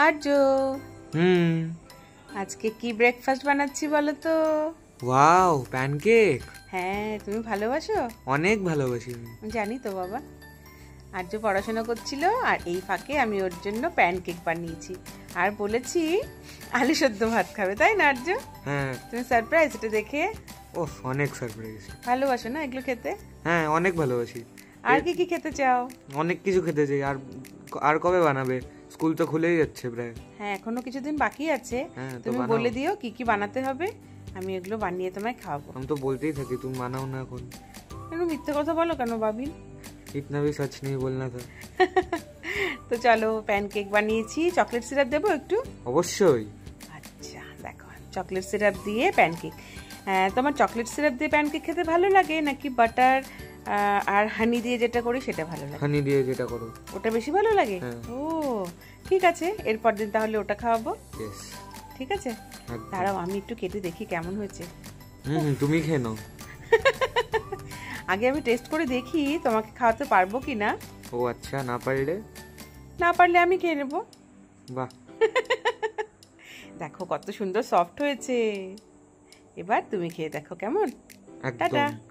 আর্য, হুম। আজকে কি ব্রেকফাস্ট বানাচ্ছি বলো তো? Wow, pancake. হ্যাঁ, তুমি ভালোবাসো? অনেক ভালোবাসি। জানি তো বাবা। আর্য পড়াশোনা করছিল আর এই ফাঁকে আমি ওর জন্য প্যানকেক বানিয়েছি আর বলেছি আলু সেদ্ধ ভাত খাবে, তাই না আর্য? হ্যাঁ। তুমি সারপ্রাইজ এটা দেখে? ওহ, অনেক সারপ্রাইজ। ভালোবাসো না এগুলো খেতে? হ্যাঁ, অনেক ভালোবাসি। আর কি কি খেতে চাও? অনেক কিছু খেতে চাই। আর আর কবে বানাবে? স্কুল তো খুলেই যাচ্ছে প্রায়। হ্যাঁ, এখনো কিছুদিন বাকি আছে। হ্যাঁ, তো তুমি বানাও। বলে দিও কি কি বানাতে হবে, আমি এগুলো বানিয়ে তোমায় খাওয়াবো। আমি তো বলতেই থাকি, তুমি বানাও না এখন। কেন মিথ্যে কথা বলো কেন বাবিন? ইতনা भी सच नहीं बोलना था। তো চলো, প্যানকেক বানিয়েছি। চকলেট সিরাপ দেবো একটু? অবশ্যই। আচ্ছা দেখো, চকলেট সিরাপ দিয়ে প্যানকেক। তোমার চকলেট সিরাপ দিয়ে প্যানকেক খেতে ভালো লাগে নাকি বাটার আর হানি দিয়ে যেটা করি সেটা ভালো লাগে? হানি দিয়ে যেটা করো। ওটা বেশি ভালো লাগে? হ্যাঁ। ও ঠিক আছে, এরপর দিন তাহলে ওটা খাওয়াবো। ইয়েস। ঠিক আছে, একদম। দাঁড়াও আমি একটু কেটে দেখি কেমন হয়েছে। তুমি খেয়ে নাও। আগে আমি টেস্ট করে দেখি তোমাকে খাওয়াতে পারবো কি না। ও আচ্ছা, না পারলে? না পারলে আমি খেয়ে নেবো। বাহ। দেখো কত সুন্দর সফট হয়েছে। এবার তুমি খেয়ে দেখো কেমন। টাটা। একদম।